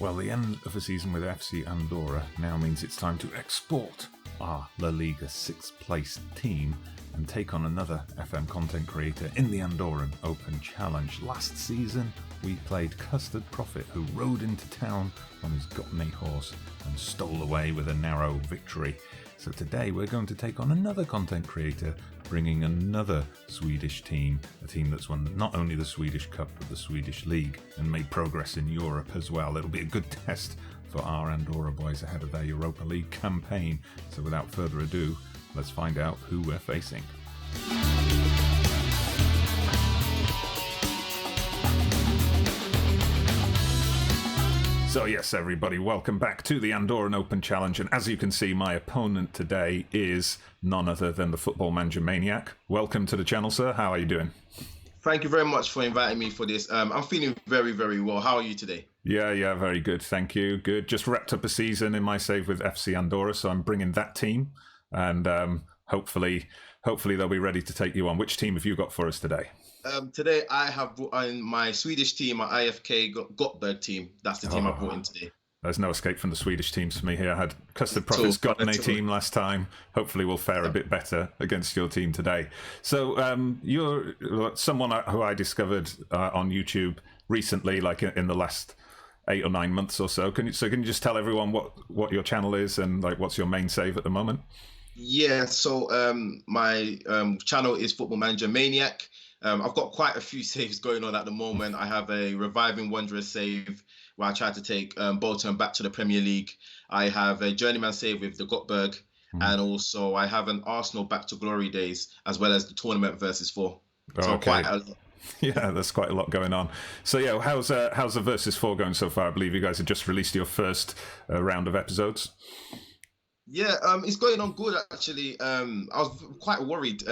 Well, the end of the season with FC Andorra now means it's time to export our La Liga sixth place team and take on another FM content creator in the Andorran Open Challenge. Last season, we played Custard Prophet, who rode into town on his Gopney horse and stole away with a narrow victory. So today we're going to take on another content creator, bringing another Swedish team, a team that's won not only the Swedish Cup but the Swedish League and made progress in Europe as well. It'll be a good test for our Andorra boys ahead of their Europa League campaign. So without further ado, let's find out who we're facing. So yes, everybody, welcome back to the Andorran Open Challenge. And as you can see, my opponent today is none other than the Football Manager Maniac. Welcome to the channel, sir. How are you doing? Thank you very much for inviting me for this. I'm feeling very, very well. How are you today? Yeah, very good. Thank you. Good. Just wrapped up a season in my save with FC Andorra, so I'm bringing that team. And hopefully they'll be ready to take you on. Which team have you got for us today? Today I have brought in my Swedish team, my IFK Gothenburg team. That's the team I brought in today. There's no escape from the Swedish teams for me here. I had Custard Prophet's Gotney team last time. Hopefully we'll fare a bit better against your team today. So you're someone who I discovered on YouTube recently, like in the last 8 or 9 months or so. Can you just tell everyone what your channel is and like what's your main save at the moment? Yeah, so my channel is Football Manager Maniac. I've got quite a few saves going on at the moment. I have a Reviving Wanderers save where I tried to take Bolton back to the Premier League. I have a Journeyman save with the Gothenburg, and also I have an Arsenal back to glory days, as well as the tournament versus 4. So okay. Quite a lot. Yeah, there's quite a lot going on. So yeah, how's the versus 4 going so far? I believe you guys have just released your first round of episodes. Yeah, it's going on good actually. I was quite worried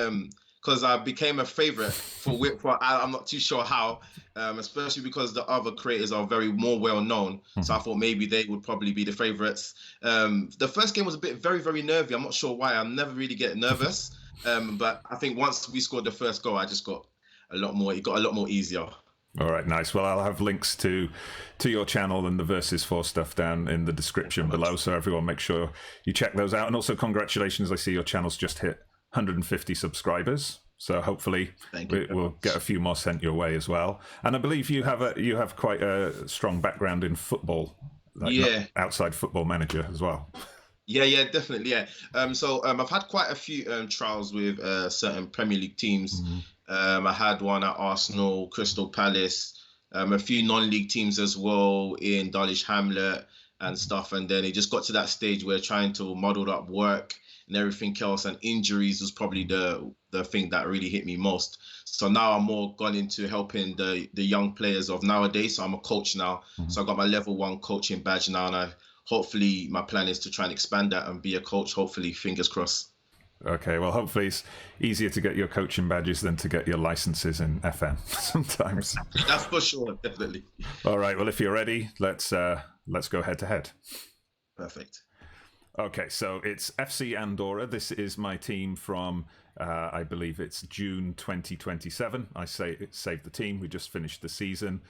because I became a favorite for I'm not too sure how, especially because the other creators are more well known. So I thought maybe they would probably be the favorites. The first game was a bit very, very nervy. I'm not sure why. I never really get nervous, but I think once we scored the first goal, I just got a lot more. It got a lot more easier. All right, nice. Well, I'll have links to your channel and the Versus 4 stuff down in the description below, so everyone make sure you check those out. And also, congratulations, I see your channel's just hit 150 subscribers, so hopefully we'll get a few more sent your way as well. And I believe you have quite a strong background in football, like outside Football Manager as well. Yeah, definitely, yeah. So I've had quite a few trials with certain Premier League teams. I had one at Arsenal, Crystal Palace, a few non-league teams as well in Dulwich Hamlet and stuff. And then it just got to that stage where trying to model up work and everything else, and injuries was probably the thing that really hit me most. So now I'm more gone into helping the young players of nowadays. So I'm a coach now. So I got my level 1 coaching badge now, and hopefully my plan is to try and expand that and be a coach, hopefully, fingers crossed. Okay, well, hopefully it's easier to get your coaching badges than to get your licenses in FM sometimes. That's for sure, definitely. All right, well, if you're ready, let's go head to head. Perfect. Okay, so it's FC Andorra. This is my team from, I believe it's June 2027. I saved the team. We just finished the season.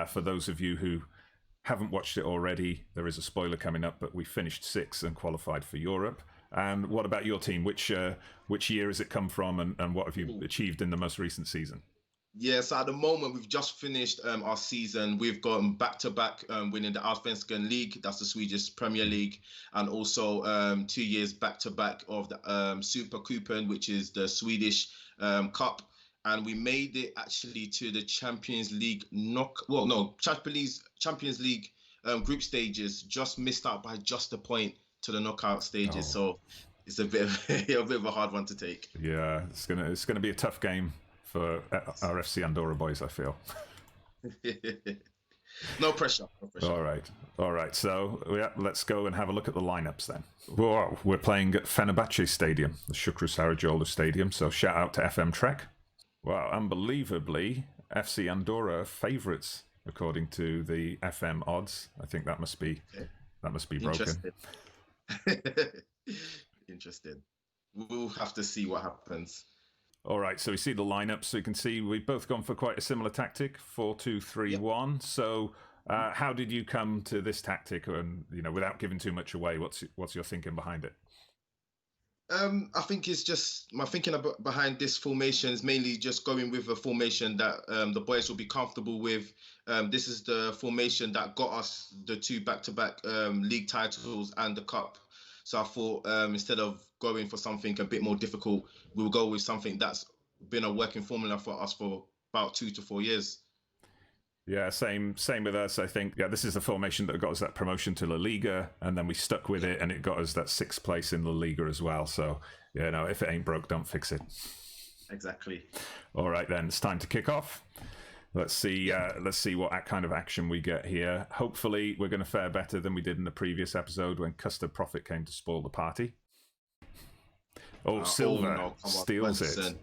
For those of you who haven't watched it already, there is a spoiler coming up, but we finished 6th and qualified for Europe. And what about your team? Which year has it come from, and what have you achieved in the most recent season? Yeah, so at the moment, we've just finished our season. We've gone back-to-back winning the Allsvenskan League, that's the Swedish Premier League, and also 2 years back-to-back of the Supercupen, which is the Swedish Cup. And we made it actually to the Champions League Champions League group stages, just missed out by just a point to the knockout stages. So it's a bit of a hard one to take. Yeah, it's gonna be a tough game for our FC Andorra boys, I feel. No pressure. All right. So let's go and have a look at the lineups then. Whoa, we're playing at Fenerbahce Stadium, the Shukru Saracoğlu Stadium. So shout out to FM Trek. Wow, unbelievably, FC Andorra favourites according to the FM odds. I think that must be broken. Interesting. We'll have to see what happens. All right, so we see the lineup. So you can see we've both gone for quite a similar tactic, 4-2-3-1. Yep. So How did you come to this tactic? And without giving too much away, what's your thinking behind it? I think it's just my thinking behind this formation is mainly just going with a formation that the boys will be comfortable with. This is the formation that got us the 2 back-to-back league titles and the cup. So I thought instead of going for something a bit more difficult, we'll go with something that's been a working formula for us for about 2 to 4 years. Yeah, same with us. I think this is the formation that got us that promotion to La Liga, and then we stuck with it, and it got us that 6th place in La Liga as well. So if it ain't broke, don't fix it. Exactly. All right, then it's time to kick off. Let's see what kind of action we get here. Hopefully, we're going to fare better than we did in the previous episode when Custard Profit came to spoil the party. Silva steals it.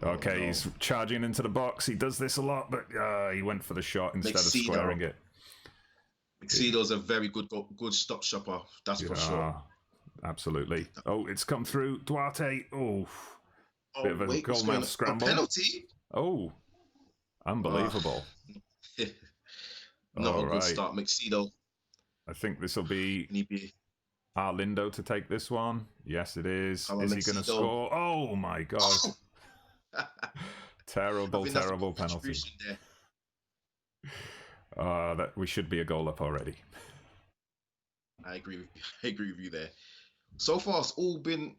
Okay, he's charging into the box. He does this a lot, but he went for the shot instead of squaring it. Mixido's a very good stop shopper, that's for sure. Absolutely. Oh, it's come through. Duarte. Bit of a goalmouth scramble. A penalty? Oh, unbelievable. Not a good start, Mixido. I think this will be Arlindo to take this one. Yes, it is. Is he going to score? Oh, my God. terrible penalty. That we should be a goal up already. I agree with you there. So far, it's all been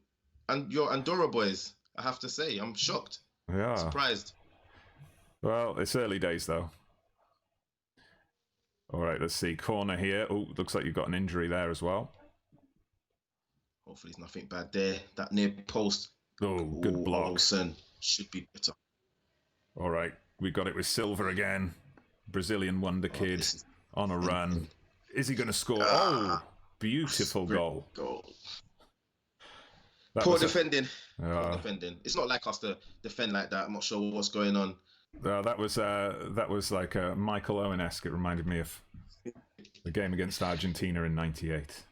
your Andorra boys. I have to say, I'm shocked. Yeah, surprised. Well, it's early days though. All right, let's see. Corner here. Oh, looks like you've got an injury there as well. Hopefully, it's nothing bad there. That near post. Oh, good block. Olsen should be better. All right, we got it with Silva again. Brazilian wonder kid on a run. Is he going to score? Beautiful goal. Poor defending. It's not like us to defend like that. I'm not sure what's going on. That was like a Michael Owen-esque. It reminded me of the game against Argentina in '98.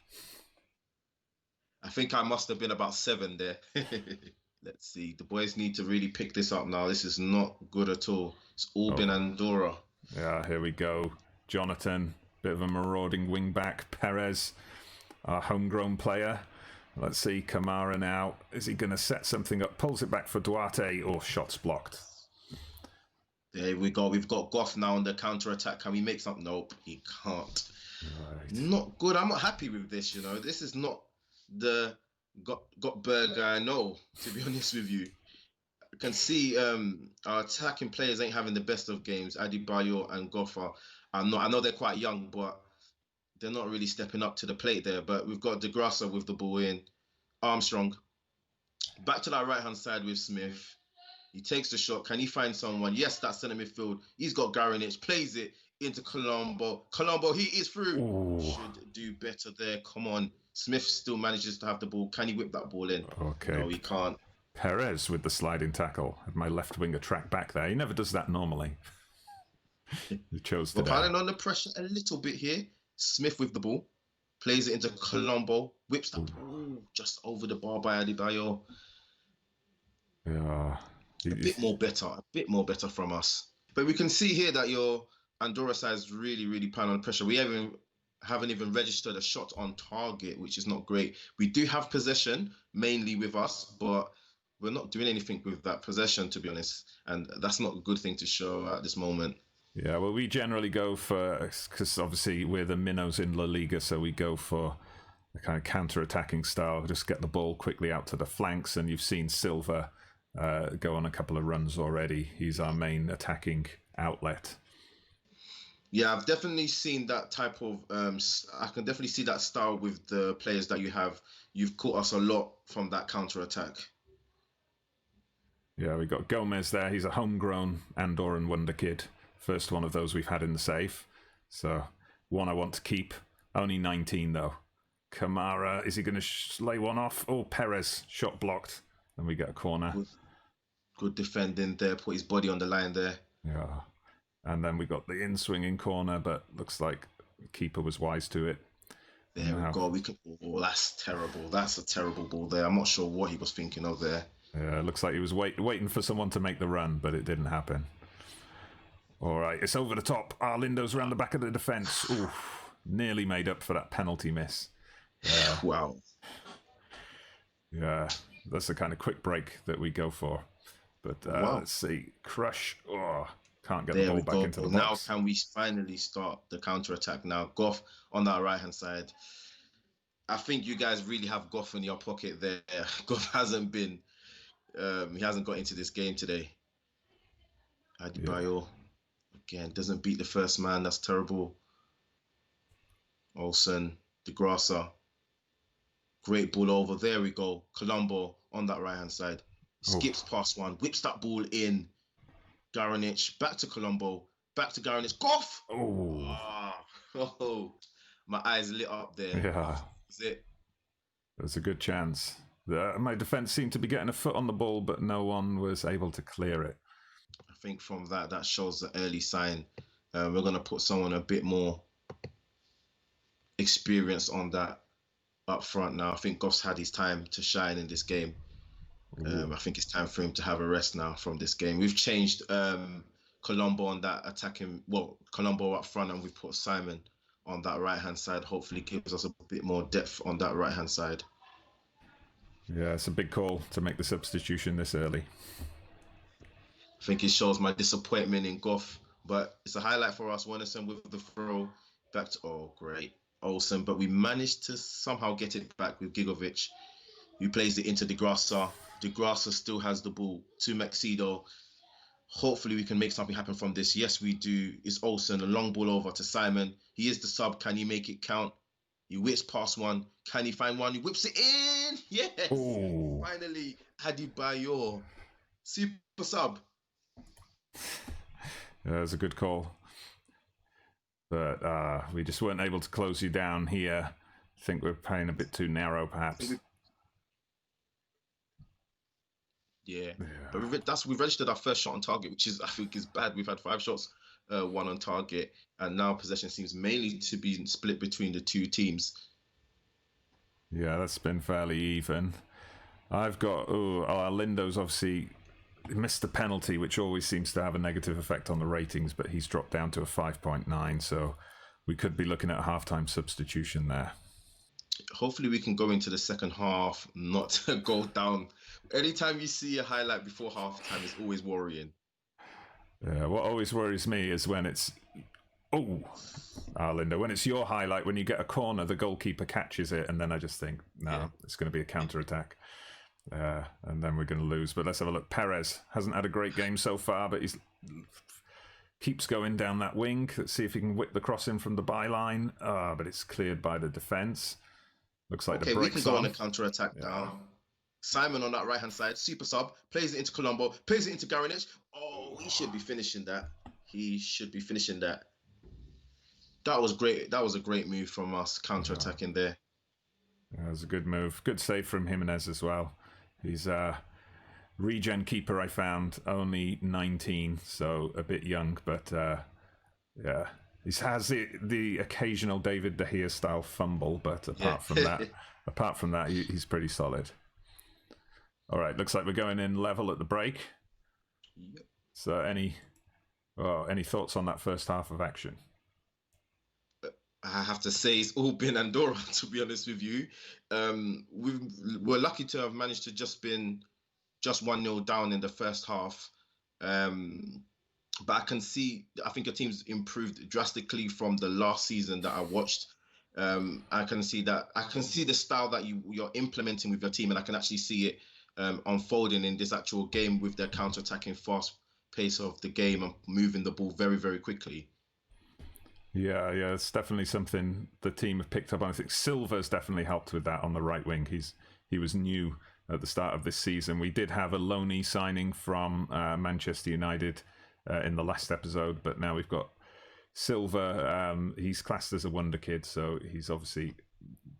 I think I must have been about 7 there. Let's see. The boys need to really pick this up now. This is not good at all. It's all been Andorra. Yeah, here we go. Jonathan, bit of a marauding wing-back. Perez, our homegrown player. Let's see, Kamara now. Is he going to set something up? Pulls it back for Duarte. Shots blocked. There we go. We've got Goff now on the counter-attack. Can we make something? Nope, he can't. Right. Not good. I'm not happy with this, This is not the Gottberg I know, to be honest with you. I can see our attacking players ain't having the best of games. Adebayo and Goff I know they're quite young, but they're not really stepping up to the plate there. But we've got De Grassa with the ball in. Armstrong. Back to that right-hand side with Smith. He takes the shot. Can he find someone? Yes, that's centre midfield. He's got Garanich. Plays it into Colombo. Colombo, he is through. Ooh. Should do better there. Come on. Smith still manages to have the ball. Can he whip that ball in? Okay. No, he can't. Perez with the sliding tackle. Had my left winger track back there. He never does that normally. He chose to. We're piling on the pressure a little bit here. Smith with the ball. Plays it into Colombo. Whips that ball just over the bar by Adebayo. Yeah. A bit more better from us. But we can see here that your Andorra side is really, really piling on pressure. We haven't even registered a shot on target, which is not great. We do have possession, mainly with us, but we're not doing anything with that possession, to be honest. And that's not a good thing to show at this moment. Yeah, well, we generally go for, because obviously we're the minnows in La Liga, so we go for the kind of counter-attacking style, just get the ball quickly out to the flanks, and you've seen Silva go on a couple of runs already. He's our main attacking outlet. Yeah, I've definitely seen that type of. I can definitely see that style with the players that you have. You've caught us a lot from that counter attack. Yeah, we got Gomez there. He's a homegrown Andorran wonder kid. First one of those we've had in the safe. So one I want to keep. Only 19 though. Kamara, is he going to lay one off? Oh, Perez, shot blocked. And we get a corner. Good defending there. Put his body on the line there. Yeah. And then we got the in-swinging corner, but looks like the keeper was wise to it. There we go. That's terrible. That's a terrible ball there. I'm not sure what he was thinking of there. Yeah, it looks like he was waiting for someone to make the run, but it didn't happen. All right, it's over the top. Arlindo's around the back of the defence. Oof, nearly made up for that penalty miss. Wow. Yeah, that's the kind of quick break that we go for. But let's see. Crush. Oh, can't get the ball back into the box. Now can we finally start the counter-attack now? Goff on that right-hand side. I think you guys really have Goff in your pocket there. Goff hasn't been... he hasn't got into this game today. Adebayo, again, doesn't beat the first man. That's terrible. Olsen, DeGrassa. Great ball over. There we go. Colombo on that right-hand side. Skips past one. Whips that ball in. Garanich. Back to Colombo. Back to Garanich. Goff! Oh. My eyes lit up there. Yeah. That's it. There's a good chance. My defence seemed to be getting a foot on the ball, but no one was able to clear it. I think from that shows the early sign. We're going to put someone a bit more experience on that up front now. I think Goff's had his time to shine in this game. I think it's time for him to have a rest now from this game. We've changed Colombo on that attacking, Colombo up front, and we put Simon on that right-hand side. Hopefully gives us a bit more depth on that right-hand side. Yeah, it's a big call to make the substitution this early. I think it shows my disappointment in Goff, but it's a highlight for us. Wonderson with the throw back to, great, Olsen. But we managed to somehow get it back with Gigovic, who plays it into DeGrassa. DeGrassa still has the ball to Maxido. Hopefully we can make something happen from this. Yes, we do. It's Olsen, a long ball over to Simon. He is the sub. Can he make it count? He whips past one. Can he find one? He whips it in. Yes. Ooh. Finally, Adebayo. Super sub. Yeah, it was a good call. But we just weren't able to close you down here. I think we're playing a bit too narrow, perhaps. Yeah. But we've registered our first shot on target, which I think is bad. We've had 5 shots, 1 on target, and now possession seems mainly to be split between the two teams. Yeah, that's been fairly even. I've got Arlindo's obviously missed the penalty, which always seems to have a negative effect on the ratings, but he's dropped down to a 5.9, so we could be looking at a halftime substitution there. Hopefully we can go into the second half, not go down. Anytime you see a highlight before halftime, it's always worrying. Yeah, what always worries me is when it's Arlindo, when it's your highlight, when you get a corner, the goalkeeper catches it, and then I just think, it's going to be a counter-attack. And then we're going to lose. But let's have a look. Perez hasn't had a great game so far, but he keeps going down that wing. Let's see if he can whip the cross in from the byline. But it's cleared by the defence. Looks like the break's we can go on a counter-attack now. Simon on that right-hand side, super sub, plays it into Colombo, plays it into Garanich. He should be finishing that. That was great. That was a great move from us, counter-attacking there. That was a good move. Good save from Jimenez as well. He's a regen keeper, I found, only 19, so a bit young, but he has the occasional David De Gea style fumble, but apart from that, he's pretty solid. All right, looks like we're going in level at the break. Yep. So any thoughts on that first half of action? I have to say it's all been Andorra, to be honest with you. We're lucky to have managed to just 1-0 down in the first half. But I think your team's improved drastically from the last season that I watched. I can see the style that you're implementing with your team, and I can actually see it unfolding in this actual game with their counter-attacking fast pace of the game and moving the ball very, very quickly. Yeah, it's definitely something the team have picked up on. I think Silva's definitely helped with that on the right wing. He was new at the start of this season. We did have a loanee signing from Manchester United in the last episode, but now we've got Silva. He's classed as a wonder kid, so he's obviously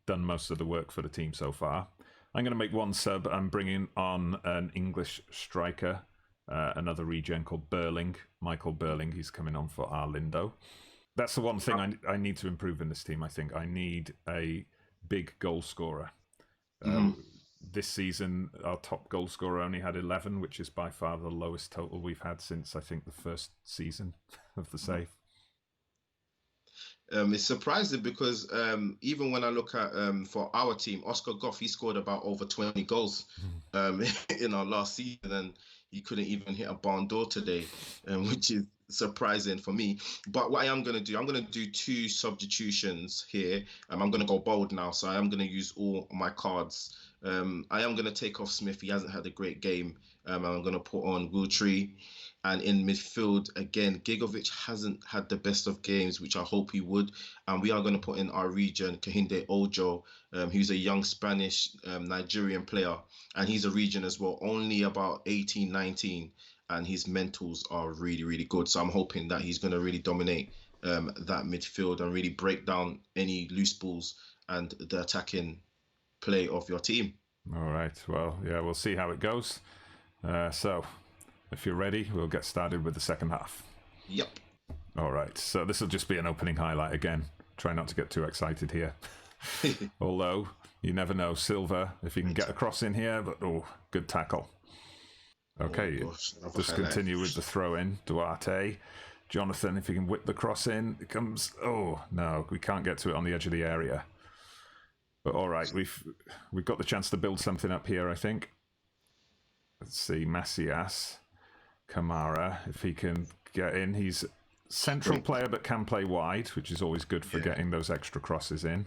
done most of the work for the team so far. I'm going to make one sub. I'm bringing on an English striker, another regen called Burling, Michael Burling. He's coming on for Arlindo. That's the one thing I need to improve in this team, I think. I need a big goal scorer. this season, our top goal scorer only had 11, which is by far the lowest total we've had since, I think, the first season of the save. It's surprising because even when I look at for our team, Oscar Goff, he scored about over 20 goals in our last season, and he couldn't even hit a barn door today, which is surprising for me. But what I am going to do, I'm going to do 2 substitutions here. I'm going to go bold now, so I am going to use all my cards. I am going to take off Smith. He hasn't had a great game. I'm going to put on Wiltry. And in midfield, again, Gigovic hasn't had the best of games, which I hope he would. And we are going to put in our region, Kehinde Ojo, who's a young Spanish Nigerian player. And he's a region as well, only about 18, 19. And his mentals are really, really good. So I'm hoping that he's going to really dominate that midfield and really break down any loose balls and the attacking play of your team. All right. Well, yeah, we'll see how it goes. So, if you're ready, we'll get started with the second half. Yep. All right. So this will just be an opening highlight again. Try not to get too excited here. Although, you never know. Silva, if he can get across in here, but good tackle. Okay, just continue with the throw in. Duarte. Jonathan, if he can whip the cross in, it comes. Oh, no, we can't get to it on the edge of the area. But all right, we've got the chance to build something up here, I think. Let's see, Macias. Kamara, if he can get in. He's central player but can play wide, which is always good for getting those extra crosses in.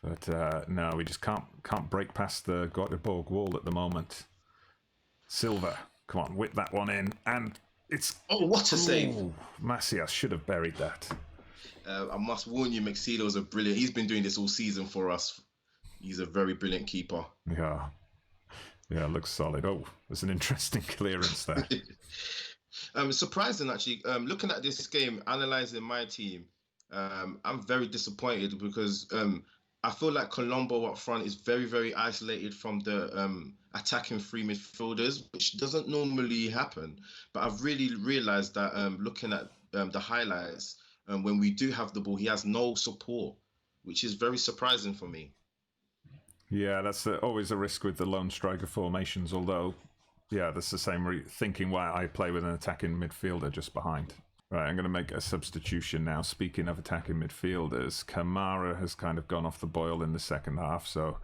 But no, we just can't break past the Göteborg wall at the moment. Silva, come on, whip that one in. And it's... Oh, what a save. Macias should have buried that. I must warn you, Macedo's a brilliant... He's been doing this all season for us. He's a very brilliant keeper. Yeah. Yeah, looks solid. Oh, there's an interesting clearance there. Surprising, actually. Looking at this game, analysing my team, I'm very disappointed because I feel like Colombo up front is very, very isolated from the attacking 3 midfielders, which doesn't normally happen. But I've really realised that looking at the highlights, when we do have the ball, he has no support, which is very surprising for me. Yeah, that's always a risk with the lone striker formations, although, yeah, that's the same thinking why I play with an attacking midfielder just behind. Right, I'm going to make a substitution now. Speaking of attacking midfielders, Kamara has kind of gone off the boil in the second half, so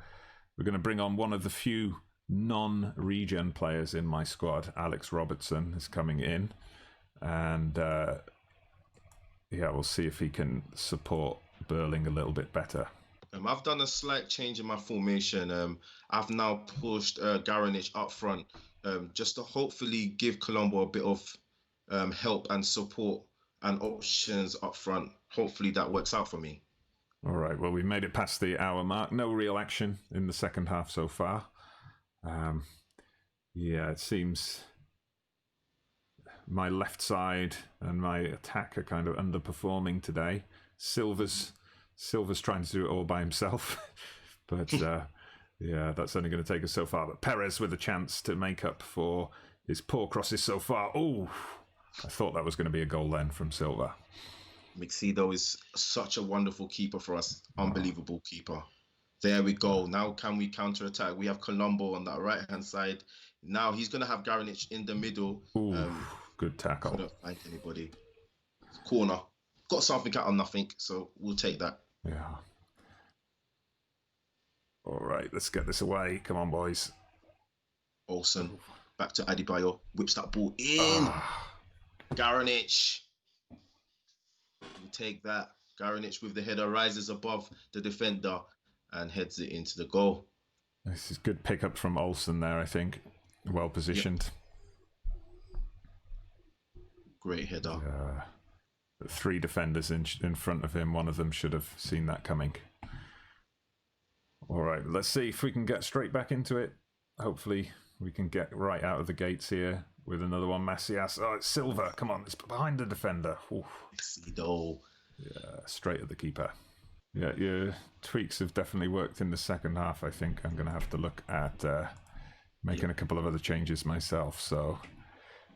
we're going to bring on one of the few non-regen players in my squad. Alex Robertson is coming in, and yeah, we'll see if he can support Burling a little bit better. I've done a slight change in my formation. I've now pushed Garanich up front just to hopefully give Colombo a bit of help and support and options up front. Hopefully that works out for me. All right, well, we made it past the hour mark. No real action in the second half so far. Yeah, it seems my left side and my attack are kind of underperforming today. Silva's trying to do it all by himself. But yeah, that's only going to take us so far. But Perez with a chance to make up for his poor crosses so far. Oh, I thought that was going to be a goal then from Silva. Macedo is such a wonderful keeper for us. Unbelievable keeper. There we go. Now can we counter-attack? We have Colombo on that right-hand side. Now he's going to have Garanich in the middle. Ooh, good tackle. Couldn't find anybody. Corner. Got something out of nothing, so we'll take that. Yeah. All right, let's get this away. Come on, boys. Olsen. Back to Adebayo. Whips that ball in. Garanich. We'll take that. Garanich with the header rises above the defender and heads it into the goal. This is good pickup from Olsen there, I think. Well positioned. Yep. Great header. 3 defenders in front of him. One of them should have seen that coming. All right, let's see if we can get straight back into it. Hopefully we can get right out of the gates here with another one. Macias. Oh, it's Silva. Come on, it's behind the defender. Macedo. Yeah, straight at the keeper. Yeah, your tweaks have definitely worked in the second half. I think I'm going to have to look at making a couple of other changes myself. So,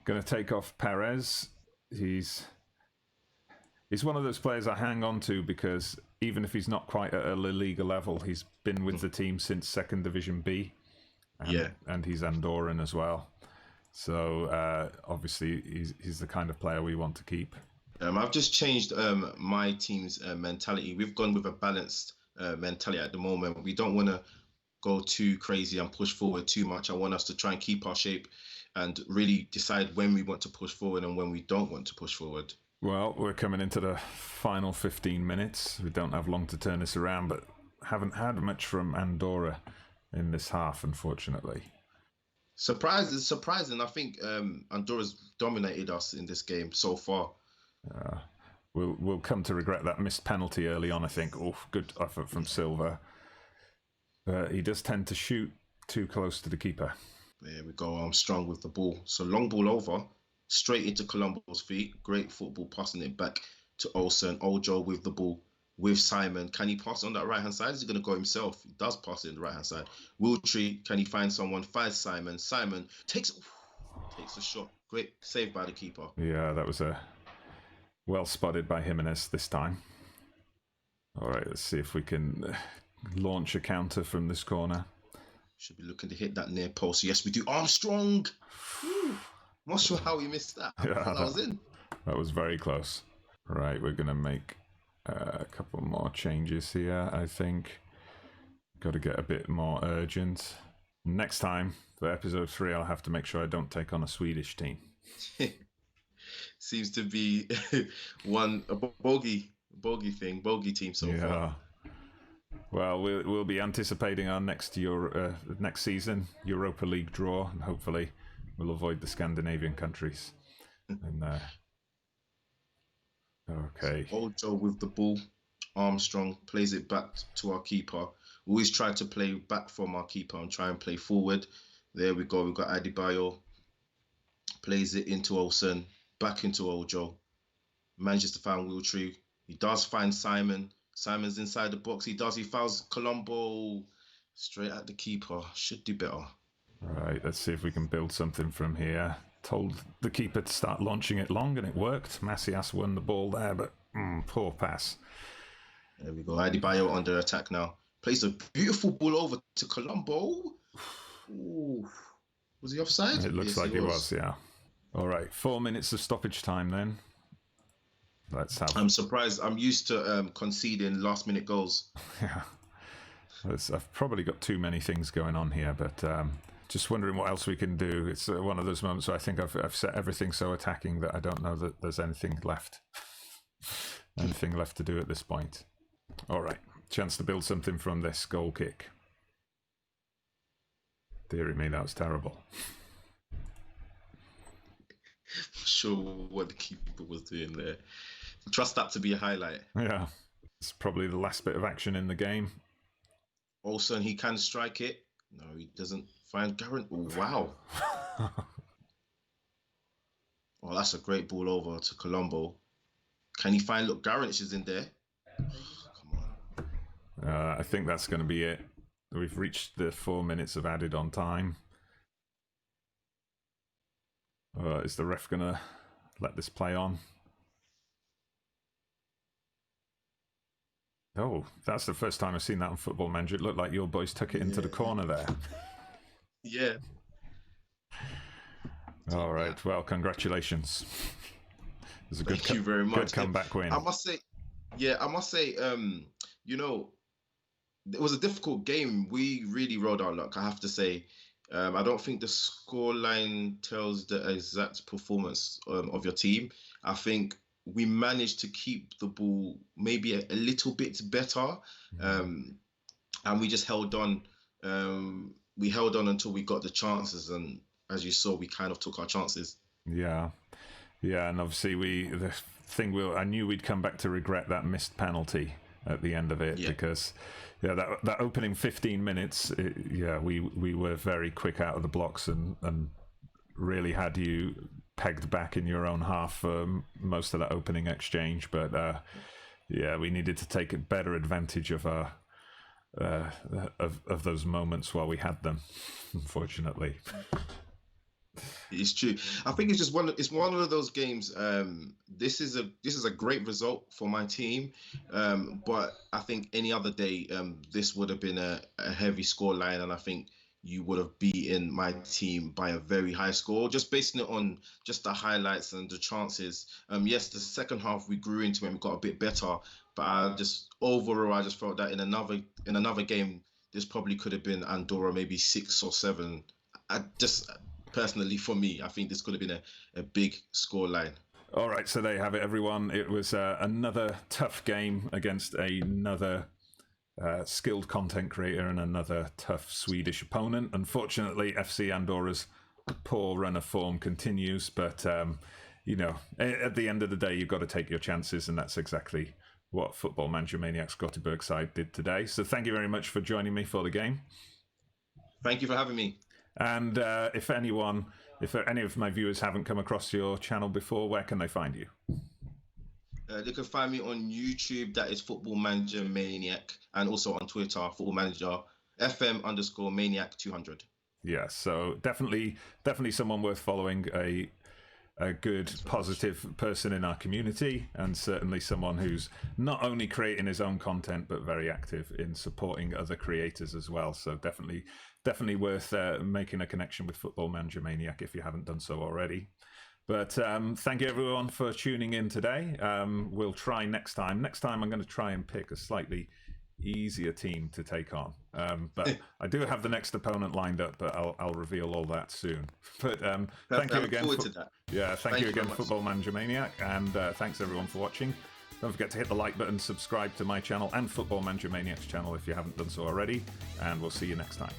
going to take off Perez. He's one of those players I hang on to because even if he's not quite at a La Liga level, he's been with the team since 2nd Division B. and he's Andorran as well. So obviously he's the kind of player we want to keep. I've just changed my team's mentality. We've gone with a balanced mentality at the moment. We don't want to go too crazy and push forward too much. I want us to try and keep our shape and really decide when we want to push forward and when we don't want to push forward. Well, we're coming into the final 15 minutes. We don't have long to turn this around, but haven't had much from Andorra in this half, unfortunately. Surprising. I think Andorra's dominated us in this game so far. We'll come to regret that missed penalty early on, I think. Oh, good effort from Silva. He does tend to shoot too close to the keeper. There we go. Armstrong with the ball. So long ball over, straight into Colombo's feet. Great football, passing it back to Olsen. Ojo with the ball with Simon. Can he pass on that right-hand side? Is he going to go himself? He does pass it on the right-hand side. Wiltry, can he find someone? Finds Simon. Simon takes a shot. Great save by the keeper. Yeah, that was well spotted by Jimenez this time. All right, let's see if we can launch a counter from this corner. Should be looking to hit that near post. Yes, we do. Armstrong. Not sure how he missed that. Yeah, that was in. That was very close. Right, we're going to make a couple more changes here, I think. Got to get a bit more urgent. Next time, for episode 3, I'll have to make sure I don't take on a Swedish team. Seems to be a bogey team so far. Well, we'll be anticipating our next season Europa League draw, and hopefully we'll avoid the Scandinavian countries. And okay. Ojo with the ball. Armstrong plays it back to our keeper. We always try to play back from our keeper and try and play forward. There we go. We've got Adebayo. Plays it into Olsen. Back into Ojo. Manages to find Wiltry. He does find Simon. Simon's inside the box. He fouls Colombo straight at the keeper. Should do better. Right, let's see if we can build something from here. Told the keeper to start launching it long, and it worked. Macias won the ball there, but poor pass. There we go. Adebayo under attack now. Plays a beautiful ball over to Colombo. Ooh. Was he offside? It looks like he was, yeah. All right, 4 minutes of stoppage time then. Let's have. I'm surprised. I'm used to conceding last-minute goals. Yeah, I've probably got too many things going on here, but just wondering what else we can do. It's one of those moments where I think I've set everything so attacking that I don't know that there's anything left to do at this point. All right, chance to build something from this goal kick. Deary me, that was terrible. Not sure what the keeper was doing there. Trust that to be a highlight. Yeah, it's probably the last bit of action in the game. Olsen, he can strike it. No, he doesn't find Garant. Oh, wow. Oh, that's a great ball over to Colombo. Can he find... Look, Garant is in there. Come on. I think that's going to be it. We've reached the 4 minutes of added on time. Is the ref going to let this play on? Oh, that's the first time I've seen that on Football Manager. It looked like your boys took it into the corner there. Yeah. All right. Well, congratulations. It was a Thank you very much. Good comeback win. I must say, you know, it was a difficult game. We really rode our luck, I have to say. I don't think the scoreline tells the exact performance of your team. I think we managed to keep the ball maybe a little bit better, and we just held on. We held on until we got the chances, and as you saw, we kind of took our chances. Yeah, and obviously I knew we'd come back to regret that missed penalty at the end of it, because that opening 15 minutes, we were very quick out of the blocks and really had you pegged back in your own half for most of that opening exchange. But we needed to take better advantage of our of those moments while we had them, unfortunately. It's true. I think it's one of those games. This is a great result for my team, but I think any other day this would have been a heavy score line, and I think you would have beaten my team by a very high score. Just basing it on just the highlights and the chances. Yes, the second half we grew into it and we got a bit better, but I just felt that in another game, this probably could have been Andorra maybe 6 or 7. I just personally, for me, I think this could have been a big score line. All right, so there you have it, everyone. It was another tough game against another skilled content creator and another tough Swedish opponent. Unfortunately, FC Andorra's poor run of form continues, but you know, at the end of the day, you've got to take your chances, and that's exactly what Football Manager Maniacs Gothenburg side did today. So thank you very much for joining me for the game. Thank you for having me. And if any of my viewers haven't come across your channel before, where can they find you? They can find me on YouTube, that is Football Manager Maniac, and also on Twitter, Football Manager FM_Maniac 200. Yeah, so definitely someone worth following, a good, positive person in our community, and certainly someone who's not only creating his own content, but very active in supporting other creators as well. So definitely worth making a connection with Football Manager Maniac if you haven't done so already. But thank you everyone for tuning in today. We'll try next time. Next time I'm going to try and pick a slightly easier team to take on. But I do have the next opponent lined up, but I'll reveal all that soon. But thank you again. Thank you again, Football Manager Maniac, and thanks everyone for watching. Don't forget to hit the like button, subscribe to my channel and Football Manager Maniac's channel if you haven't done so already, and we'll see you next time.